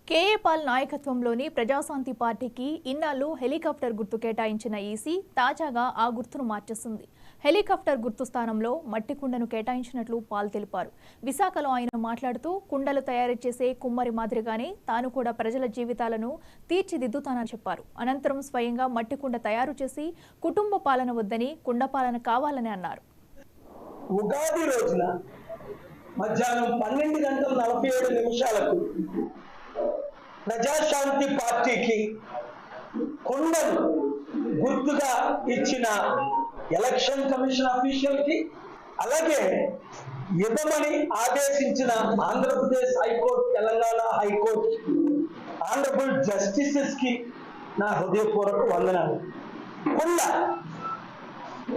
KA Paul నాయకత్వంలోని ప్రజాశాంతి పార్టీకి ఇన్నాళ్లు హెలికాప్టర్ గుర్తు కేటాయించిన ఈసీ తాజాగా ఆ గుర్తును మార్చేసింది. హెలికాప్టర్ గుర్తు స్థానంలో మట్టి కుండను కేటాయించినట్లు పాల్ తెలిపారు. విశాఖలో ఆయన మాట్లాడుతూ కుండలు తయారు చేసే కుమ్మరి మాదిరిగానే తాను కూడా ప్రజల జీవితాలను తీర్చిదిద్దుతానని చెప్పారు. అనంతరం స్వయంగా మట్టి కుండ తయారు చేసి కుటుంబ పాలన వద్దని కుండ పాలన కావాలని అన్నారు. ఉగాది రోజున మధ్యాహ్నం 12:47 ప్రజాశాంతి పార్టీకి కుండను గుర్తుగా ఇచ్చిన ఎలక్షన్ కమిషన్ అఫీషియల్ కి, అలాగే ఇవ్వమని ఆదేశించిన Andhra Pradesh high court, Telangana high court honourable justices కి నా హృదయపూర్వక వందనాలు. కుండ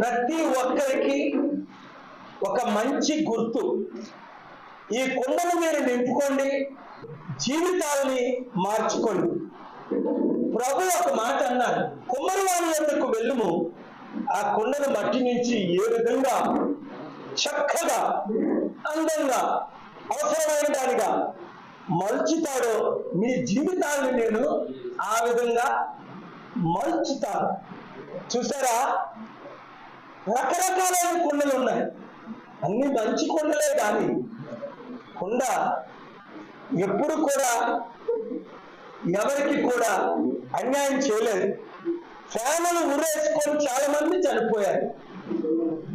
ప్రతి ఒక్కరికి ఒక మంచి గుర్తు. ఈ కుండను మీరు నింపుకోండి, జీవితాలని మార్చుకోండి. ప్రభు ఒక మాట అన్నాడు, కుమ్మరివాని వద్దకు వెళ్ళుము, ఆ కుండను మట్టి నుంచి ఏ విధంగా చక్కగా అందంగా అవసరమైన దానిగా మలుచుతాడో మీ జీవితాన్ని నేను ఆ విధంగా మలుచుతాను. చూసారా, రకరకాలైన కుండలు ఉన్నాయి, అన్ని మంచి కుండలే. కానీ కుండ ఎప్పుడు కూడా ఎవరికి కూడా అన్యాయం చేయలేదు. ఫ్యాన్లు ఉరేసుకొని చాలా మంది చనిపోయారు,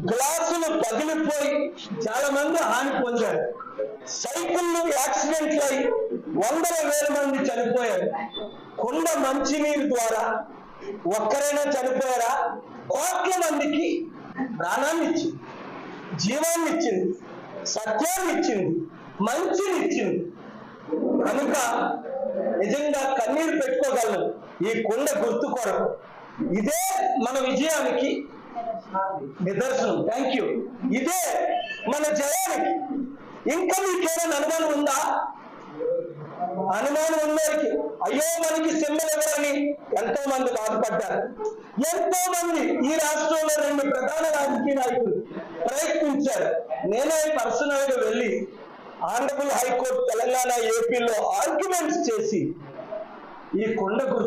గ్లాసులు పగిలిపోయి చాలా మంది హాని పొందారు, సైకిళ్ళు యాక్సిడెంట్లు అయి 100,000 మంది చనిపోయారు. కుండ మంచినీరు ద్వారా ఒక్కరైనా చనిపోయారా? కోట్ల మందికి ప్రాణాన్ని ఇచ్చింది, జీవాన్ని ఇచ్చింది, సత్యాన్ని ఇచ్చింది, మంచిని ఇచ్చింది. కనుక నిజంగా కన్నీరు పెట్టుకోగలను ఈ కుండ గుర్తు కొరకు. ఇదే మన విజయానికి నిదర్శనం. Thank you. ఇదే మన జయానికి. ఇంకా మీకేమైనా అనుమానం ఉందా? అనుమానం ఉన్నవారికి అయ్యో మనకి సింబల్ ఎవరని ఎంతో మంది బాధపడ్డారు. ఎంతో మంది ఈ రాష్ట్రంలో 2 ప్రధాన రాజకీయ నాయకులు ప్రయత్నించారు. నేనే పర్సనల్ గా వెళ్ళి ఆనరబుల్ హైకోర్టు తెలంగాణ, ఏపీలో ఆర్గ్యుమెంట్స్ చేసి ఈ కుండ గుర్తు